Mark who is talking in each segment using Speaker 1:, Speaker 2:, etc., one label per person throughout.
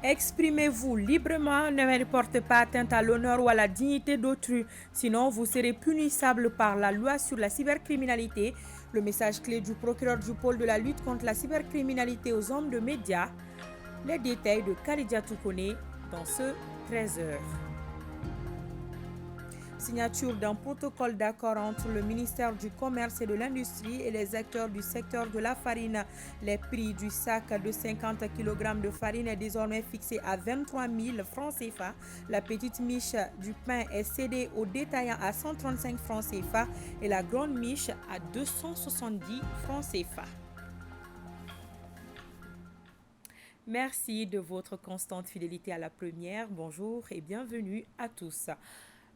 Speaker 1: Exprimez-vous librement, ne portez pas atteinte à l'honneur ou à la dignité d'autrui, sinon vous serez punissable par la loi sur la cybercriminalité. Le message clé du procureur du pôle de la lutte contre la cybercriminalité aux hommes de médias. Les détails de Khadija Toukone dans ce 13h. Signature d'un protocole d'accord entre le ministère du Commerce et de l'Industrie et les acteurs du secteur de la farine. Les prix du sac de 50 kg de farine est désormais fixé à 23 000 francs CFA. La petite miche du pain est cédée aux détaillants à 135 francs CFA et la grande miche à 270 francs CFA. Merci de votre constante fidélité à la première. Bonjour et bienvenue à tous.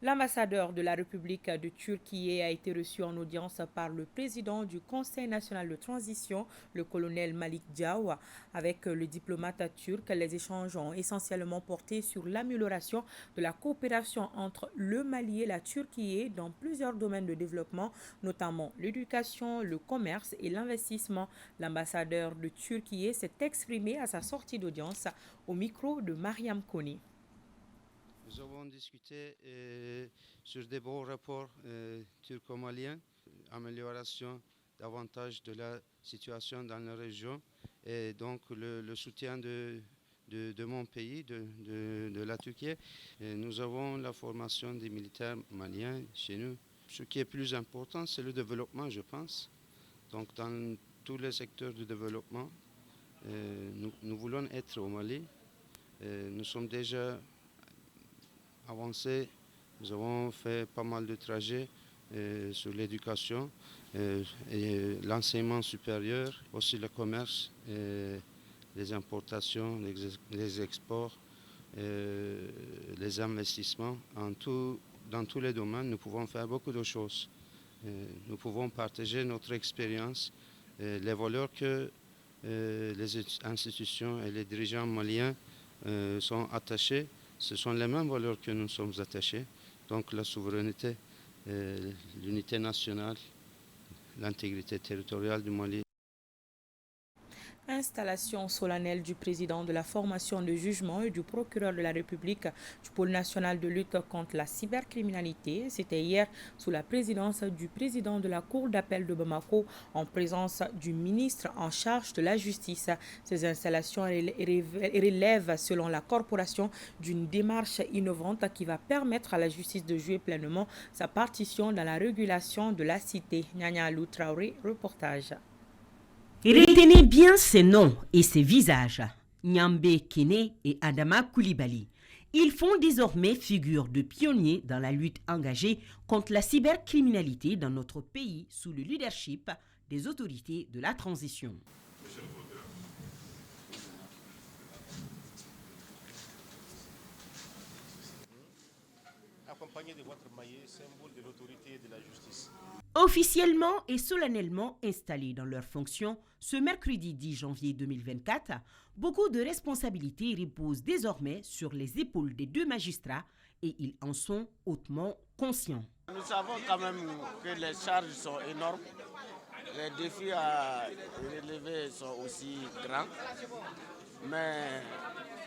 Speaker 1: L'ambassadeur de la République de Turquie a été reçu en audience par le président du Conseil national de transition, le colonel Malik Diaw. Avec le diplomate turc, les échanges ont essentiellement porté sur l'amélioration de la coopération entre le Mali et la Turquie dans plusieurs domaines de développement, notamment l'éducation, le commerce et l'investissement. L'ambassadeur de Turquie s'est exprimé à sa sortie d'audience au micro de Mariam Koni.
Speaker 2: Nous avons discuté sur des beaux rapports turco-maliens, amélioration davantage de la situation dans la région et donc le soutien de mon pays, de la Turquie. Et nous avons la formation des militaires maliens chez nous. Ce qui est plus important, c'est le développement, je pense. Donc dans tous les secteurs de développement, nous voulons être au Mali. Nous sommes déjà avancé. Nous avons fait pas mal de trajets sur l'éducation et l'enseignement supérieur, aussi le commerce, les importations, les exports, les investissements. Dans tous les domaines, nous pouvons faire beaucoup de choses. Nous pouvons partager notre expérience, les valeurs que les institutions et les dirigeants maliens sont attachés. Ce sont les mêmes valeurs que nous sommes attachés, donc la souveraineté, l'unité nationale, l'intégrité territoriale du Mali.
Speaker 1: Installation solennelle du président de la formation de jugement et du procureur de la République du pôle national de lutte contre la cybercriminalité. C'était hier sous la présidence du président de la Cour d'appel de Bamako en présence du ministre en charge de la justice. Ces installations relèvent, selon la corporation, d'une démarche innovante qui va permettre à la justice de jouer pleinement sa partition dans la régulation de la cité. Nyanya Alou Traoré, reportage.
Speaker 3: Retenez bien ces noms et ces visages, Nyambe Kene et Adama Koulibaly. Ils font désormais figure de pionniers dans la lutte engagée contre la cybercriminalité dans notre pays sous le leadership des autorités de la transition.
Speaker 4: Accompagné de votre maillet, symbole de l'autorité et de la justice.
Speaker 3: Officiellement et solennellement installés dans leurs fonctions, ce mercredi 10 janvier 2024, beaucoup de responsabilités reposent désormais sur les épaules des deux magistrats et ils en sont hautement conscients.
Speaker 5: Nous savons quand même que les charges sont énormes, les défis à relever sont aussi grands, mais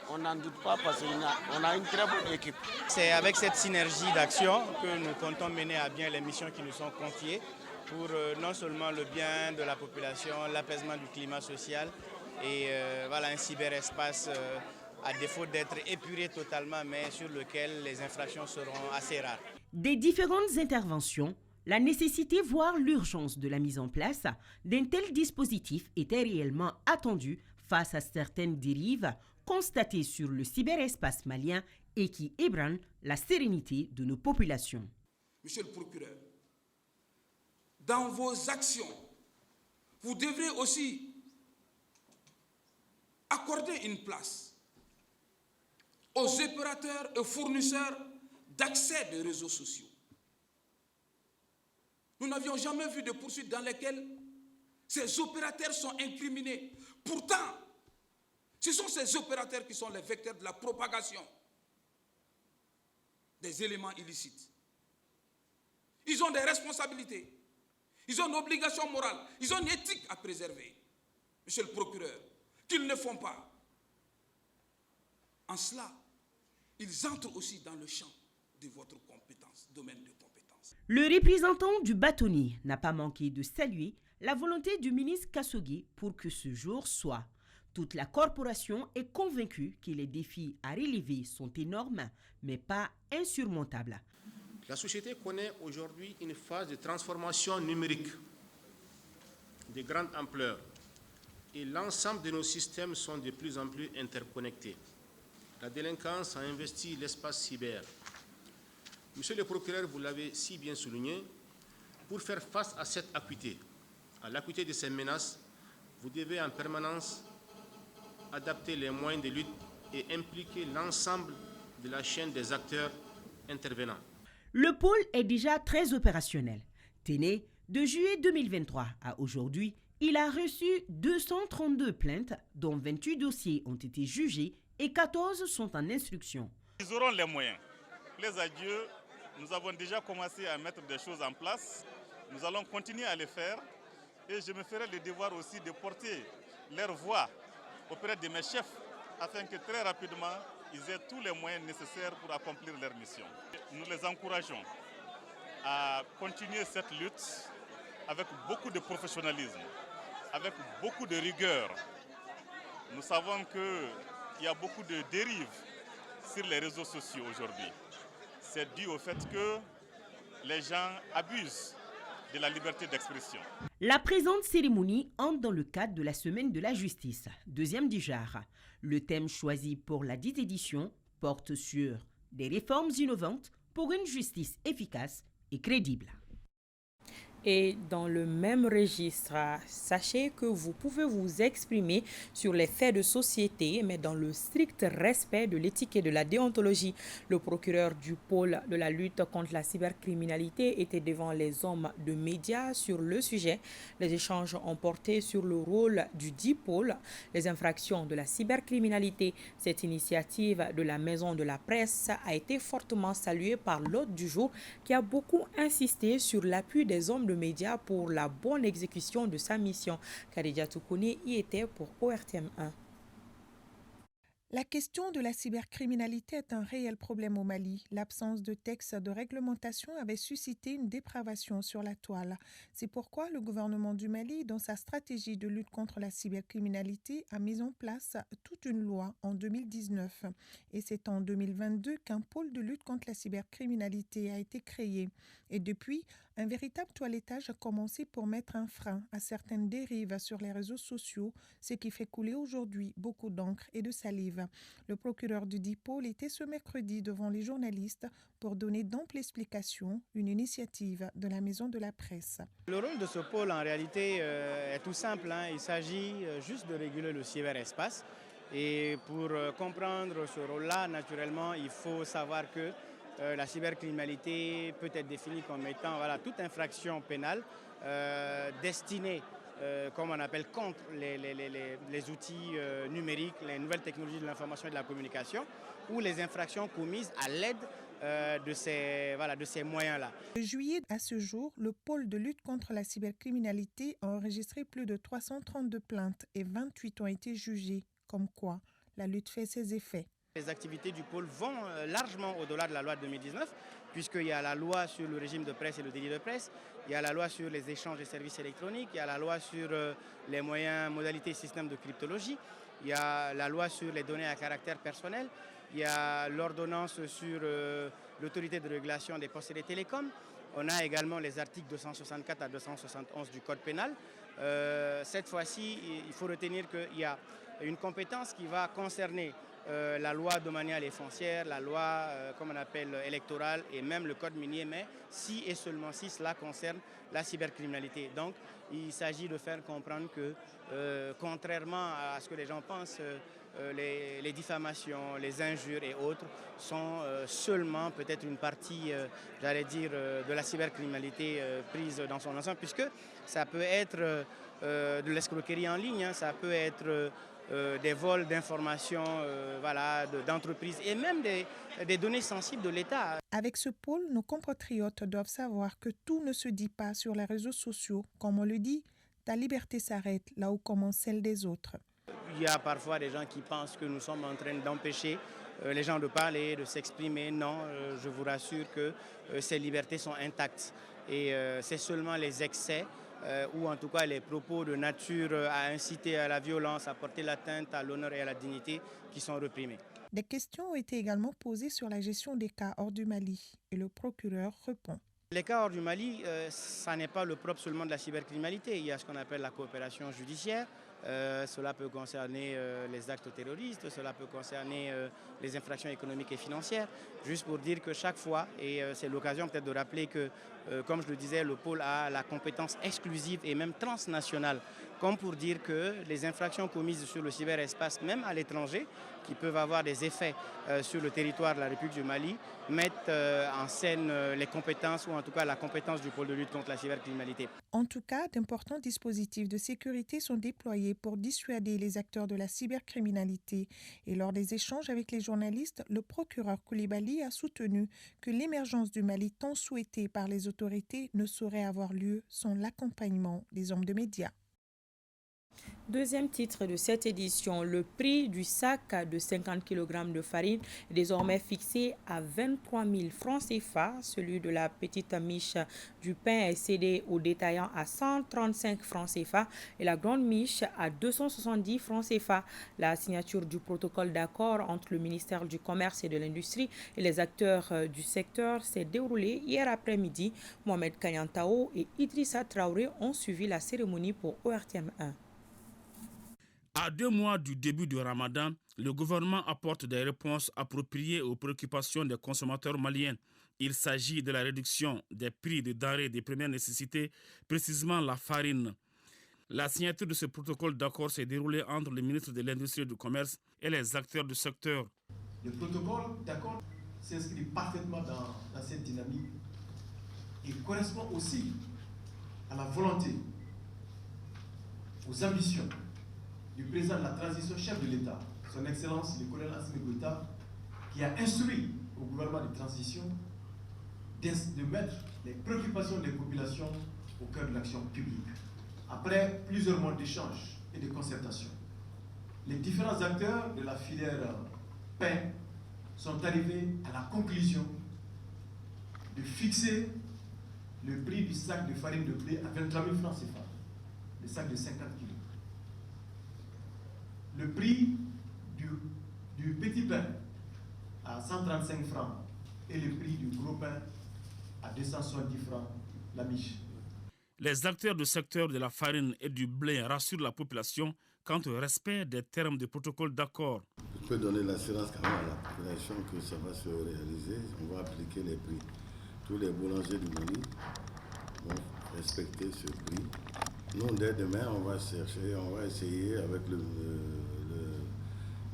Speaker 5: on n'en doute pas parce qu'on a une très bonne équipe.
Speaker 6: C'est avec cette synergie d'action que nous comptons mener à bien les missions qui nous sont confiées pour non seulement le bien de la population, l'apaisement du climat social et voilà, un cyberespace à défaut d'être épuré totalement, mais sur lequel les infractions seront assez rares.
Speaker 3: Des différentes interventions, la nécessité, voire l'urgence de la mise en place d'un tel dispositif était réellement attendue face à certaines dérives constatées sur le cyberespace malien et qui ébranlent la sérénité de nos populations.
Speaker 7: Monsieur le procureur, dans vos actions, vous devrez aussi accorder une place aux opérateurs et fournisseurs d'accès des réseaux sociaux. Nous n'avions jamais vu de poursuites dans lesquelles ces opérateurs sont incriminés. Pourtant, ce sont ces opérateurs qui sont les vecteurs de la propagation des éléments illicites. Ils ont des responsabilités, ils ont une obligation morale, ils ont une éthique à préserver, monsieur le procureur, qu'ils ne font pas. En cela, ils entrent aussi dans le champ de votre compétence, domaine de compétence.
Speaker 3: Le représentant du bâtonnier n'a pas manqué de saluer la volonté du ministre Khashoggi pour que ce jour soit. Toute la corporation est convaincue que les défis à relever sont énormes, mais pas insurmontables.
Speaker 4: La société connaît aujourd'hui une phase de transformation numérique de grande ampleur et l'ensemble de nos systèmes sont de plus en plus interconnectés. La délinquance a investi l'espace cyber. Monsieur le procureur, vous l'avez si bien souligné, pour faire face à cette acuité, à l'acuité de ces menaces, vous devez en permanence adapter les moyens de lutte et impliquer l'ensemble de la chaîne des acteurs intervenants.
Speaker 3: Le pôle est déjà très opérationnel. Téné, de juillet 2023 à aujourd'hui, il a reçu 232 plaintes, dont 28 dossiers ont été jugés et 14 sont en instruction.
Speaker 8: Ils auront les moyens. Les adieux, nous avons déjà commencé à mettre des choses en place. Nous allons continuer à les faire et je me ferai le devoir aussi de porter leur voix auprès de mes chefs afin que très rapidement, ils aient tous les moyens nécessaires pour accomplir leur mission. Nous les encourageons à continuer cette lutte avec beaucoup de professionnalisme, avec beaucoup de rigueur. Nous savons qu'il y a beaucoup de dérives sur les réseaux sociaux aujourd'hui. C'est dû au fait que les gens abusent de la liberté d'expression.
Speaker 3: La présente cérémonie entre dans le cadre de la Semaine de la Justice, deuxième du genre. Le thème choisi pour la dite édition porte sur des réformes innovantes pour une justice efficace et crédible.
Speaker 1: Et dans le même registre, sachez que vous pouvez vous exprimer sur les faits de société, mais dans le strict respect de l'éthique et de la déontologie. Le procureur du pôle de la lutte contre la cybercriminalité était devant les hommes de médias sur le sujet. Les échanges ont porté sur le rôle du dit pôle, les infractions de la cybercriminalité. Cette initiative de la Maison de la Presse a été fortement saluée par l'hôte du jour qui a beaucoup insisté sur l'appui des hommes de médias pour la bonne exécution de sa mission. Khadija Toukouni y était pour ORTM 1.
Speaker 9: La question de la cybercriminalité est un réel problème au Mali. L'absence de texte de réglementation avait suscité une dépravation sur la toile. C'est pourquoi le gouvernement du Mali, dans sa stratégie de lutte contre la cybercriminalité, a mis en place toute une loi en 2019. Et c'est en 2022 qu'un pôle de lutte contre la cybercriminalité a été créé. Et depuis, un véritable toilettage a commencé pour mettre un frein à certaines dérives sur les réseaux sociaux, ce qui fait couler aujourd'hui beaucoup d'encre et de salive. Le procureur du dit pôle était ce mercredi devant les journalistes pour donner d'amples explications, une initiative de la Maison de la Presse.
Speaker 6: Le rôle de ce pôle en réalité est tout simple. Il s'agit juste de réguler le cyberespace. Et pour comprendre ce rôle-là, naturellement, il faut savoir que la cybercriminalité peut être définie comme étant toute infraction pénale destinée, comme on appelle, contre les outils numériques, les nouvelles technologies de l'information et de la communication, ou les infractions commises à l'aide de ces moyens-là.
Speaker 9: De juillet à ce jour, le pôle de lutte contre la cybercriminalité a enregistré plus de 332 plaintes et 28 ont été jugées. Comme quoi, la lutte fait ses effets.
Speaker 6: Les activités du pôle vont largement au-delà de la loi de 2019, puisqu'il y a la loi sur le régime de presse et le délit de presse, il y a la loi sur les échanges de services électroniques, il y a la loi sur les moyens, modalités et systèmes de cryptologie, il y a la loi sur les données à caractère personnel, il y a l'ordonnance sur l'autorité de régulation des postes et des télécoms. On a également les articles 264 à 271 du Code pénal. Cette fois-ci, il faut retenir qu'il y a une compétence qui va concerner la loi domaniale et foncière, la loi comme on appelle électorale et même le code minier, mais si et seulement si cela concerne la cybercriminalité. Donc il s'agit de faire comprendre que contrairement à ce que les gens pensent, les diffamations, les injures et autres sont seulement peut-être une partie, de la cybercriminalité prise dans son ensemble, puisque ça peut être de l'escroquerie en ligne, ça peut être des vols d'informations d'entreprises et même des données sensibles de l'État.
Speaker 9: Avec ce pôle, nos compatriotes doivent savoir que tout ne se dit pas sur les réseaux sociaux. Comme on le dit, ta liberté s'arrête là où commence celle des autres.
Speaker 6: Il y a parfois des gens qui pensent que nous sommes en train d'empêcher les gens de parler, de s'exprimer. Non, je vous rassure que ces libertés sont intactes. Et c'est seulement les excès ou en tout cas les propos de nature à inciter à la violence, à porter l'atteinte à l'honneur et à la dignité qui sont reprimés.
Speaker 9: Des questions ont été également posées sur la gestion des cas hors du Mali et le procureur répond.
Speaker 6: Les cas hors du Mali, ça n'est pas le propre seulement de la cybercriminalité. Il y a ce qu'on appelle la coopération judiciaire. Cela peut concerner les actes terroristes, cela peut concerner les infractions économiques et financières. Juste pour dire que chaque fois, et c'est l'occasion peut-être de rappeler que, comme je le disais, le pôle a la compétence exclusive et même transnationale, comme pour dire que les infractions commises sur le cyberespace, même à l'étranger, qui peuvent avoir des effets sur le territoire de la République du Mali, mettent en scène les compétences ou en tout cas la compétence du pôle de lutte contre la cybercriminalité.
Speaker 9: En tout cas, d'importants dispositifs de sécurité sont déployés pour dissuader les acteurs de la cybercriminalité. Et lors des échanges avec les journalistes, le procureur Coulibaly a soutenu que l'émergence du Mali tant souhaitée par les autorités ne saurait avoir lieu sans l'accompagnement des hommes de médias.
Speaker 1: Deuxième titre de cette édition, le prix du sac de 50 kg de farine est désormais fixé à 23 000 francs CFA. Celui de la petite miche du pain est cédé aux détaillants à 135 francs CFA et la grande miche à 270 francs CFA. La signature du protocole d'accord entre le ministère du Commerce et de l'Industrie et les acteurs du secteur s'est déroulée hier après-midi. Mohamed Kanyantao et Idrissa Traoré ont suivi la cérémonie pour ORTM 1.
Speaker 10: À 2 mois du début du Ramadan, le gouvernement apporte des réponses appropriées aux préoccupations des consommateurs maliens. Il s'agit de la réduction des prix de denrées de première nécessité, précisément la farine. La signature de ce protocole d'accord s'est déroulée entre le ministre de l'Industrie et du Commerce et les acteurs du secteur.
Speaker 11: Le protocole d'accord s'inscrit parfaitement dans cette dynamique et correspond aussi à la volonté, aux ambitions du président de la transition, chef de l'État, son Excellence le colonel Assimi Goïta, qui a instruit au gouvernement de transition de mettre les préoccupations des populations au cœur de l'action publique. Après plusieurs mois d'échanges et de concertation, les différents acteurs de la filière pain sont arrivés à la conclusion de fixer le prix du sac de farine de blé à 23 000 francs CFA, le sac de 50 kg. Le prix du petit pain à 135 francs et le prix du gros pain à 270 francs la miche.
Speaker 10: Les acteurs du secteur de la farine et du blé rassurent la population quant au respect des termes du protocole d'accord.
Speaker 12: Je peux donner l'assurance quand même à la population que ça va se réaliser. On va appliquer les prix. Tous les boulangers du Mali vont respecter ce prix. Nous, dès demain, on va essayer avec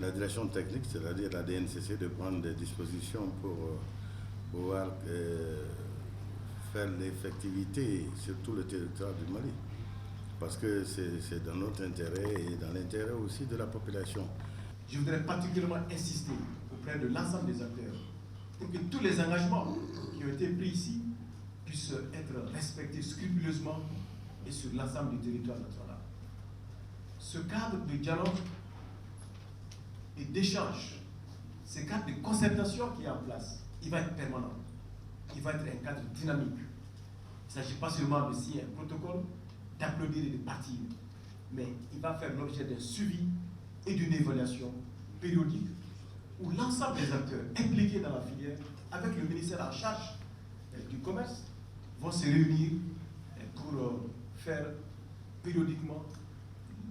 Speaker 12: la direction technique, c'est-à-dire la DNCC, de prendre des dispositions pour pouvoir faire l'effectivité sur tout le territoire du Mali. Parce que c'est dans notre intérêt et dans l'intérêt aussi de la population.
Speaker 11: Je voudrais particulièrement insister auprès de l'ensemble des acteurs pour que tous les engagements qui ont été pris ici puissent être respectés scrupuleusement et sur l'ensemble du territoire national. Ce cadre de dialogue et d'échange, ce cadre de concertation qui est en place, il va être permanent. Il va être un cadre dynamique. Il ne s'agit pas seulement de signer un protocole, d'applaudir et de partir, mais il va faire l'objet d'un suivi et d'une évaluation périodique où l'ensemble des acteurs impliqués dans la filière, avec le ministère en charge du commerce, vont se réunir pour faire périodiquement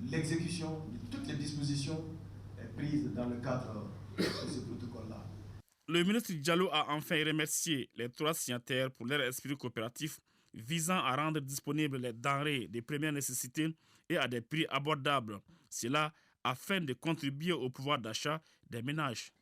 Speaker 11: l'exécution de toutes les dispositions prises dans le cadre de ce protocole-là.
Speaker 10: Le ministre Diallo a enfin remercié les 3 signataires pour leur esprit coopératif visant à rendre disponibles les denrées de première nécessité et à des prix abordables. Cela afin de contribuer au pouvoir d'achat des ménages.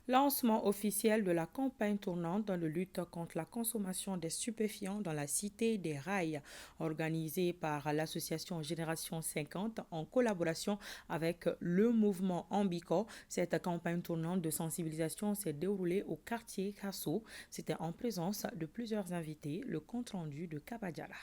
Speaker 1: Lancement officiel de la campagne tournante dans la lutte contre la consommation des stupéfiants dans la cité des rails, organisée par l'association Génération 50 en collaboration avec le mouvement Ambico. Cette campagne tournante de sensibilisation s'est déroulée au quartier Kasso. C'était en présence de plusieurs invités. Le compte-rendu de Kabadjala.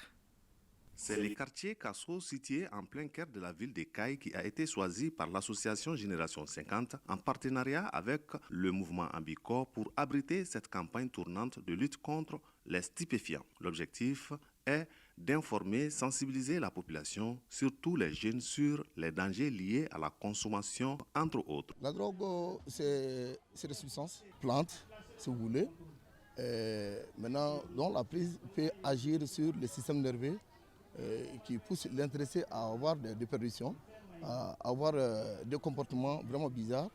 Speaker 13: C'est le quartier Kasso situé en plein cœur de la ville de Caille qui a été choisi par l'association Génération 50 en partenariat avec le mouvement Ambicor pour abriter cette campagne tournante de lutte contre les stupéfiants. L'objectif est d'informer, sensibiliser la population, surtout les jeunes, sur les dangers liés à la consommation, entre autres.
Speaker 14: La drogue, c'est des substances, plantes, si vous voulez. Maintenant, dont la prise peut agir sur le système nerveux, qui pousse l'intéressé à avoir des déperditions, à avoir des comportements vraiment bizarres,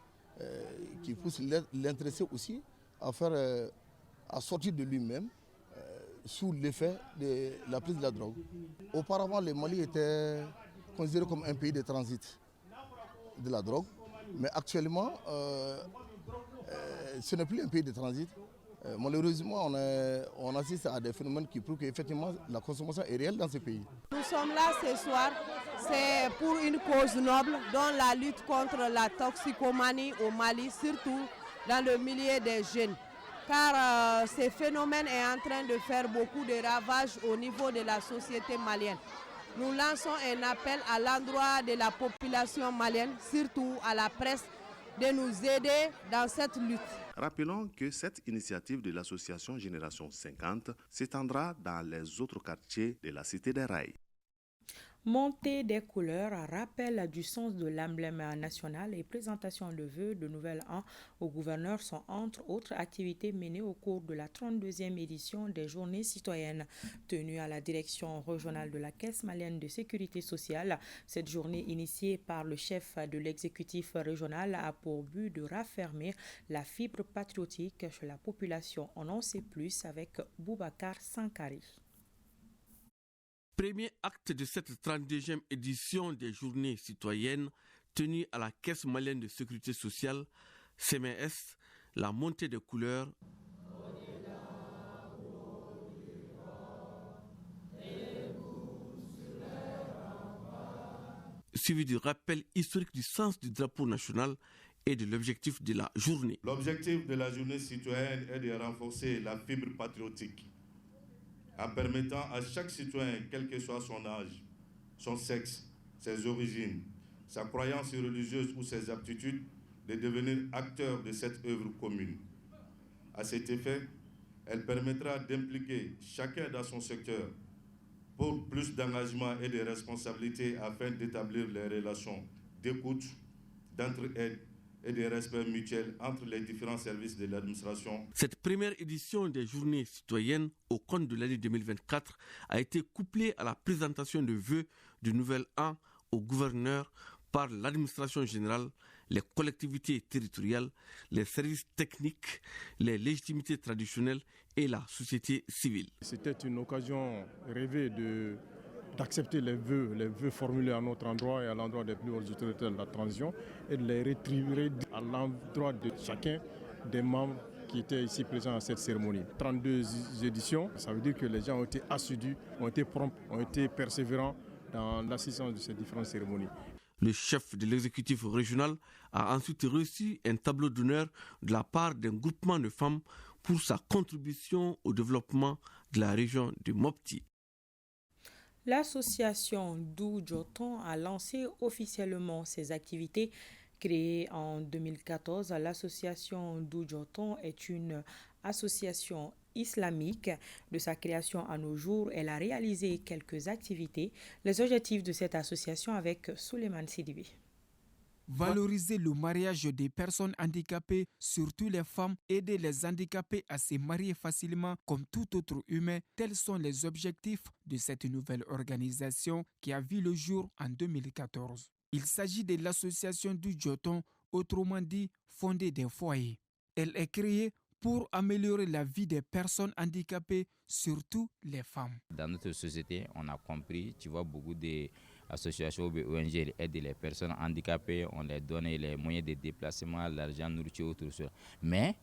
Speaker 14: qui pousse l'intéressé aussi à sortir de lui-même sous l'effet de la prise de la drogue. Auparavant, le Mali était considéré comme un pays de transit de la drogue, mais actuellement, ce n'est plus un pays de transit. Malheureusement, on assiste à des phénomènes qui prouvent qu'effectivement la consommation est réelle dans ce pays.
Speaker 15: Nous sommes là ce soir, c'est pour une cause noble, dont la lutte contre la toxicomanie au Mali, surtout dans le milieu des jeunes. Car ce phénomène est en train de faire beaucoup de ravages au niveau de la société malienne. Nous lançons un appel à l'endroit de la population malienne, surtout à la presse, de nous aider dans cette lutte.
Speaker 13: Rappelons que cette initiative de l'association Génération 50 s'étendra dans les autres quartiers de la cité des Rails.
Speaker 1: Montée des couleurs, rappel du sens de l'emblème national et présentation de vœux de Nouvel An au gouverneur sont entre autres activités menées au cours de la 32e édition des Journées citoyennes tenues à la direction régionale de la Caisse malienne de sécurité sociale. Cette journée initiée par le chef de l'exécutif régional a pour but de raffermir la fibre patriotique chez la population. On en sait plus avec Boubacar Sankari.
Speaker 16: Premier acte de cette 32e édition des Journées citoyennes tenues à la Caisse malienne de sécurité sociale, CMS, la montée des couleurs. Suivi du rappel historique du sens du drapeau national et de l'objectif de la journée.
Speaker 17: L'objectif de la journée citoyenne est de renforcer la fibre patriotique en permettant à chaque citoyen, quel que soit son âge, son sexe, ses origines, sa croyance religieuse ou ses aptitudes, de devenir acteur de cette œuvre commune. À cet effet, elle permettra d'impliquer chacun dans son secteur pour plus d'engagement et de responsabilité afin d'établir les relations d'écoute, d'entraide et de respect mutuel entre les différents services de l'administration.
Speaker 16: Cette première édition des Journées citoyennes au compte de l'année 2024 a été couplée à la présentation de vœux du Nouvel An au gouverneur par l'administration générale, les collectivités territoriales, les services techniques, les légitimités traditionnelles et la société civile.
Speaker 18: C'était une occasion rêvée d'accepter les vœux formulés à notre endroit et à l'endroit des plus hautes autorités de la transition et de les rétribuer à l'endroit de chacun des membres qui étaient ici présents à cette cérémonie. 32 éditions, ça veut dire que les gens ont été assidus, ont été prompts, ont été persévérants dans l'assistance de ces différentes cérémonies.
Speaker 16: Le chef de l'exécutif régional a ensuite reçu un tableau d'honneur de la part d'un groupement de femmes pour sa contribution au développement de la région de Mopti.
Speaker 1: L'association Dou-Djoton a lancé officiellement ses activités. Créée en 2014, l'association Dou-Djoton est une association islamique. De sa création à nos jours, elle a réalisé quelques activités. Les objectifs de cette association avec Souleymane Sidibi.
Speaker 19: Valoriser le mariage des personnes handicapées, surtout les femmes, aider les handicapés à se marier facilement comme tout autre humain, tels sont les objectifs de cette nouvelle organisation qui a vu le jour en 2014. Il s'agit de l'association du Djoton, autrement dit fonder des foyers. Elle est créée pour améliorer la vie des personnes handicapées, surtout les femmes.
Speaker 20: Dans notre société, on a compris, tu vois, beaucoup d'associations ONG aident les personnes handicapées, on leur donne les moyens de déplacement, l'argent, nourriture, tout ça. Mais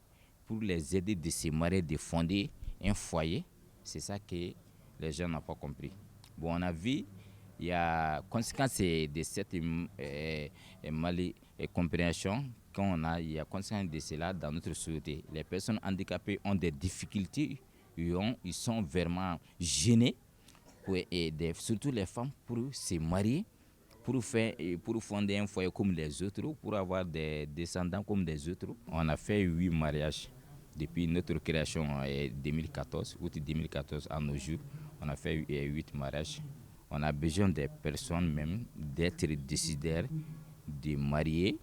Speaker 20: pour les aider de se marier, de fonder un foyer, c'est ça que les gens n'ont pas compris. Bon, on a vu, il y a conséquence de cette compréhension il y a conséquence de cela dans notre société. Les personnes handicapées ont des difficultés, ils sont vraiment gênés surtout les femmes, pour se marier, pour fonder un foyer comme les autres, pour avoir des descendants comme les autres. On a fait 8 mariages depuis notre création en 2014, août 2014 à nos jours. On a fait 8 mariages. On a besoin des personnes même d'être décideurs de marier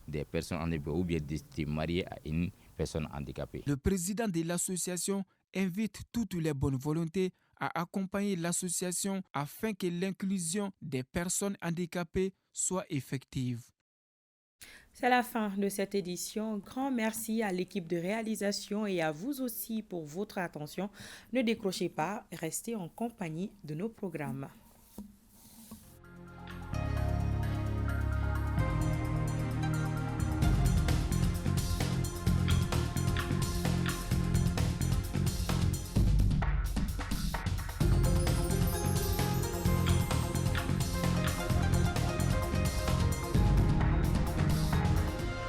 Speaker 20: des personnes handicapées ou bien de marier à une personne handicapée.
Speaker 19: Le président de l'association invite toutes les bonnes volontés à accompagner l'association afin que l'inclusion des personnes handicapées soit effective.
Speaker 1: C'est la fin de cette édition. Grand merci à l'équipe de réalisation et à vous aussi pour votre attention. Ne décrochez pas, restez en compagnie de nos programmes.